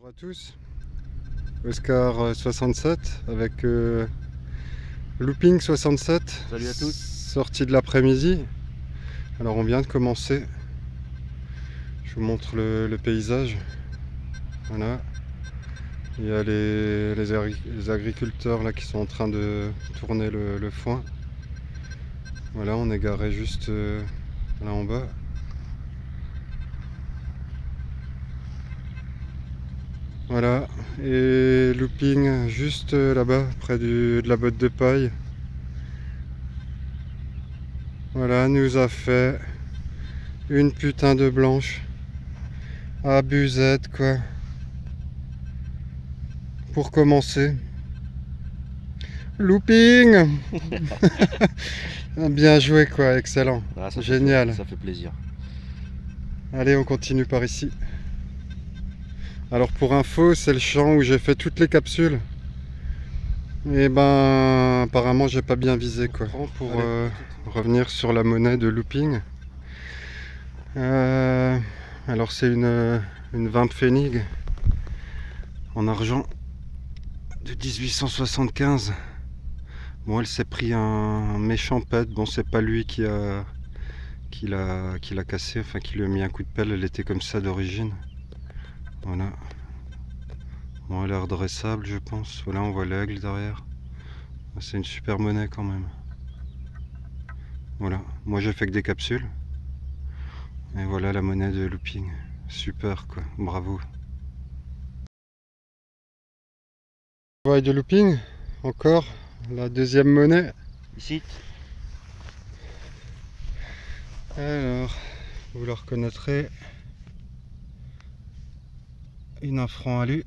Bonjour à tous, Oscar 67 avec Looping 67. Salut à tous. Sortie de l'après-midi. Alors on vient de commencer. Je vous montre le paysage. Voilà. Il y a les agriculteurs là qui sont en train de tourner le foin. Voilà, on est garé juste là en bas. Voilà, et Looping juste là-bas, près de la botte de paille. Voilà, nous a fait une putain de blanche. Abusette quoi. Pour commencer. Looping. Bien joué quoi, excellent. Ah, génial. Ça fait plaisir. Allez, on continue par ici. Alors pour info, c'est le champ où j'ai fait toutes les capsules. Et ben apparemment j'ai pas bien visé quoi. Pour revenir sur la monnaie de Looping. Alors c'est une Wimpfennig en argent de 1875. Bon, elle s'est pris un méchant pet. Bon, c'est pas lui qui l'a cassé, enfin qui lui a mis un coup de pelle. Elle était comme ça d'origine. Voilà. Bon, elle est redressable, je pense. Voilà, on voit l'aigle derrière. C'est une super monnaie quand même. Voilà. Moi, j'ai fait que des capsules. Et voilà la monnaie de Looping. Super quoi. Bravo. Ouais, de Looping. Encore la deuxième monnaie. Ici. Alors, vous le reconnaîtrez. Une 1 franc alu.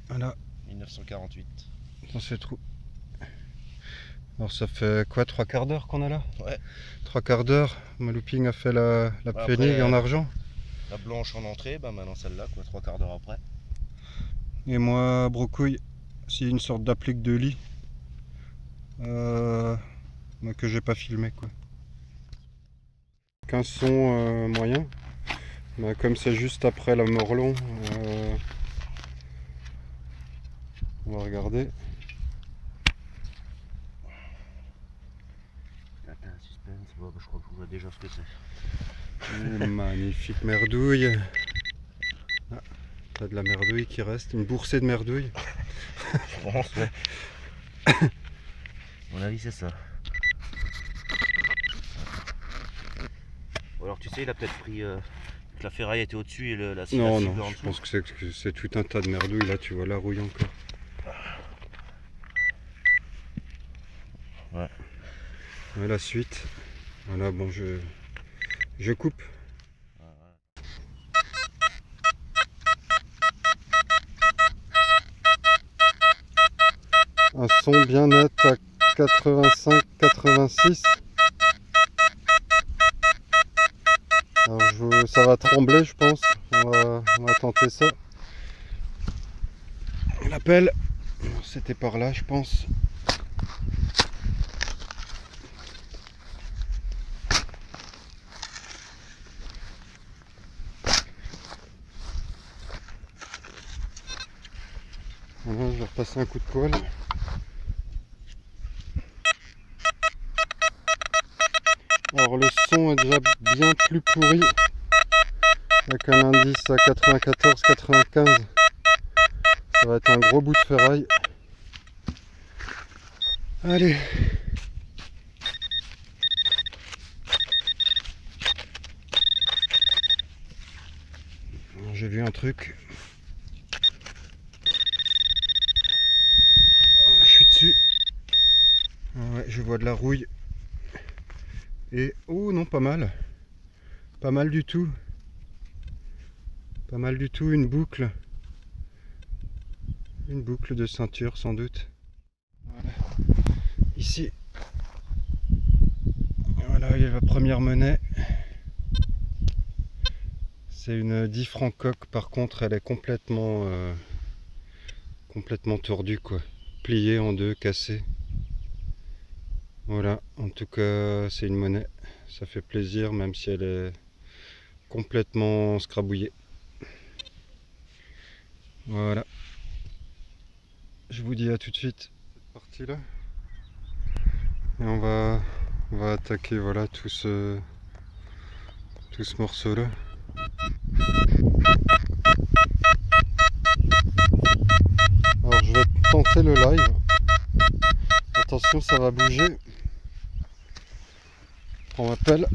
Voilà. 1948. Dans ce trou. Alors ça fait quoi, 3/4 d'heure qu'on a là? Ouais. 3/4 d'heure. Ma Looping a fait la Pfennig en argent. La blanche en entrée, bah maintenant celle-là, quoi, 3/4 d'heure après. Et moi, brocouille, c'est une sorte d'applique de lit. Que j'ai pas filmé quoi. Qu'un son moyen. Bah, comme c'est juste après la Morlon, on va regarder. Attends, suspense, bon, bah, je crois que je vois déjà ce que c'est. Magnifique merdouille. Ah, t'as de la merdouille qui reste, une boursée de merdouille. Je pense, ouais. À mon avis, c'est ça. Ou alors, tu sais, il a peut-être pris que la ferraille était au-dessus et la cible Non, en non, je dessous. pense que c'est tout un tas de merdouille. Là, tu vois la rouille encore. Ouais. Et la suite. Voilà, bon, je coupe. Un son bien net à 85-86. Alors ça va trembler, je pense. On va tenter ça. L'appel, c'était par là, je pense. Voilà, je vais repasser un coup de poêle. Alors le son est déjà bien plus pourri, avec un indice à 94-95. Ça va être un gros bout de ferraille. Allez. J'ai vu un truc. Je suis dessus. Ouais, je vois de la rouille. Et oh non, pas mal. Pas mal du tout. Pas mal du tout, une boucle. Une boucle de ceinture sans doute. Voilà. Ici. Voilà, il y a la première monnaie. C'est une 10 francs coque, par contre elle est complètement tordue quoi. Pliée en deux, cassée. Voilà, en tout cas c'est une monnaie. Ça fait plaisir même si elle est complètement scrabouillée. Voilà. Je vous dis à tout de suite. Cette partie là. Et on va attaquer voilà tout ce morceau là. Alors je vais tenter le live. Attention, ça va bouger. Je prends ma pelle.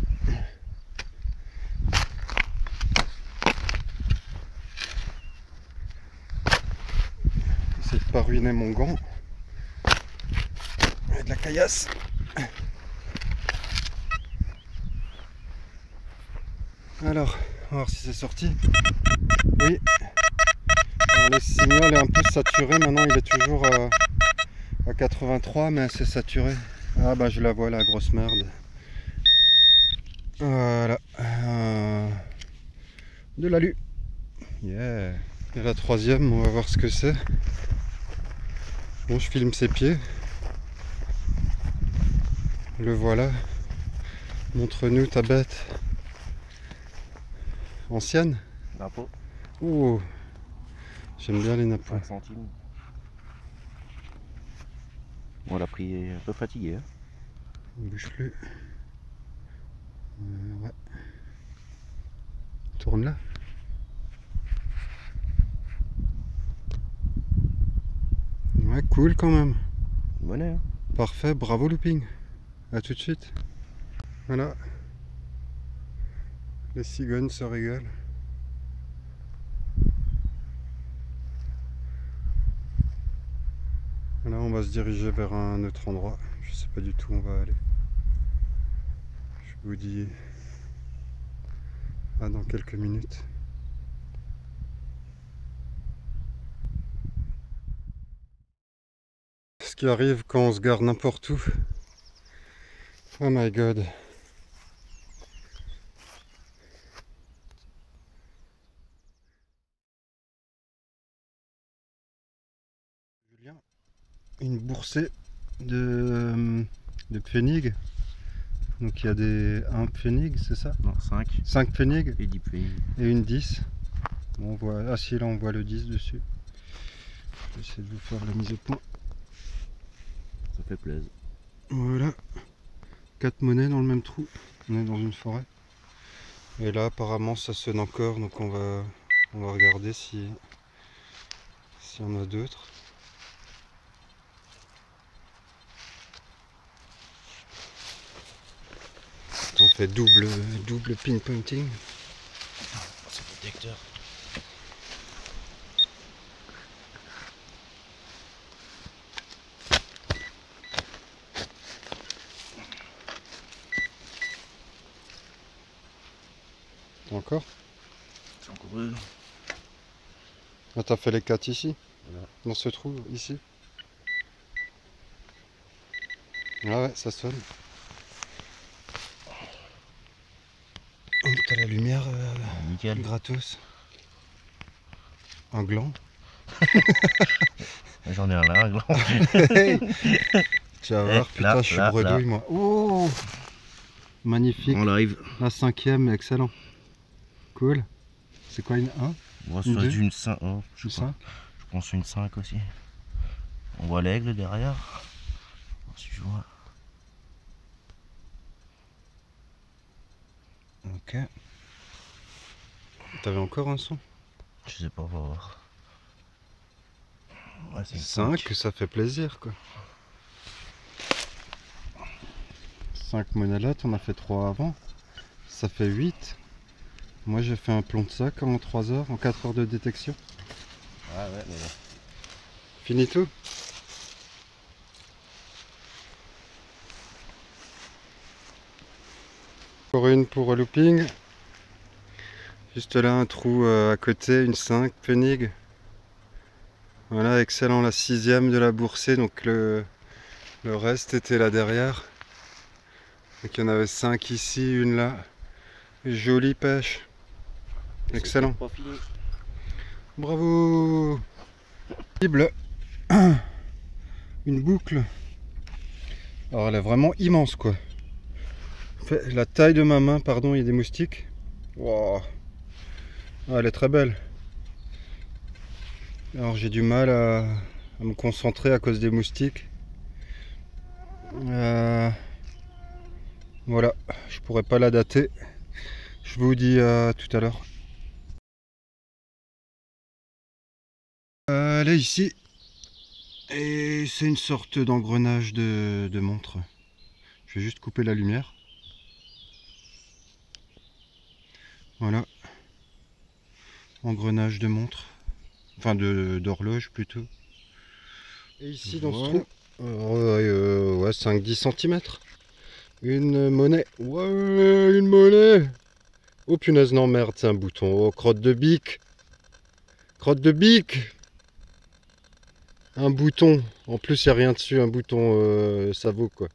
J'essaie de pas ruiner mon gant. Il y a de la caillasse. Alors, on va voir si c'est sorti. Oui. Alors le signal est un peu saturé. Maintenant, il est toujours à 83, mais c'est saturé. Ah bah je la vois, la grosse merde. Voilà. De l'alu. Yeah. Et la troisième, on va voir ce que c'est. Bon, je filme ses pieds. Le voilà. Montre-nous ta bête. Ancienne? Napo. Oh, j'aime bien les nappos. 5 centimes. On l'a pris un peu fatigué. Hein. On bouge plus. Ouais. Tourne là. Ouais, cool quand même. Bonnet. Hein. Parfait, bravo looping. À tout de suite. Voilà. Les cigognes se régalent. Là, on va se diriger vers un autre endroit. Je sais pas du tout où on va aller. Je vous dis à dans quelques minutes. Ce qui arrive quand on se gare n'importe où. Oh my god. Julien, une boursée de pfennig. Donc il y a un pfennig, c'est ça? Non, 5. 5 pfennig Et 10 pfennig. et une 10. Bon, on voit... Ah si, là on voit le 10 dessus. Je vais essayer de vous faire la mise au point. Ça fait plaisir. Voilà. 4 monnaies dans le même trou. On est dans une forêt. Et là apparemment ça sonne encore, donc on va regarder s'il y en a d'autres. On fait double pinpointing. C'est protecteur. Encore? C'est encore eux. Ah, t'as fait les 4 ici? Voilà. Dans ce trou ici? Ah ouais, ça sonne. Oh, t'as la lumière Nickel. gratos. Un gland. J'en ai un là, un gland. Tu vas voir, putain, là, je suis là, bredouille là. moi. Oh, magnifique. En live. La 5e, excellent. Cool. C'est quoi une 1? Bon, Une c'est deux. une 5. Oh, je sais pas. 5? Je pense une 5 aussi. On voit l'aigle derrière. Si je vois. Ok. T'avais encore un son? Je sais pas, on va voir. Ouais, c'est 5, ça fait plaisir quoi. 5 monnaiettes, on a fait 3 avant. Ça fait 8. Moi j'ai fait un plomb de sac en 3 heures, en 4 heures de détection. Ah ouais, mais bon. Fini tout? Encore une pour looping. Juste là un trou à côté, une 5 pfennig. Voilà, excellent, la 6e de la boursée, donc le reste était là derrière. Donc il y en avait 5 ici, une là. Jolie pêche. Excellent. Pas fini. Bravo. Cible. Une boucle. Alors elle est vraiment immense quoi. Fait la taille de ma main, pardon, il y a des moustiques. Wow. Ah, elle est très belle. Alors j'ai du mal à me concentrer à cause des moustiques. Voilà, je pourrais pas la dater. Je vous dis à tout à l'heure. Elle est ici. Et c'est une sorte d'engrenage de montre. Je vais juste couper la lumière. Voilà. Engrenage de montre. Enfin d'horloge plutôt. Et ici dans ce trou, ouais, 5-10 cm. Une monnaie. Ouais, une monnaie. Oh punaise, non merde, c'est un bouton. Oh, crotte de bique. Crotte de bique. Un bouton. En plus, il n'y a rien dessus, un bouton, ça vaut quoi.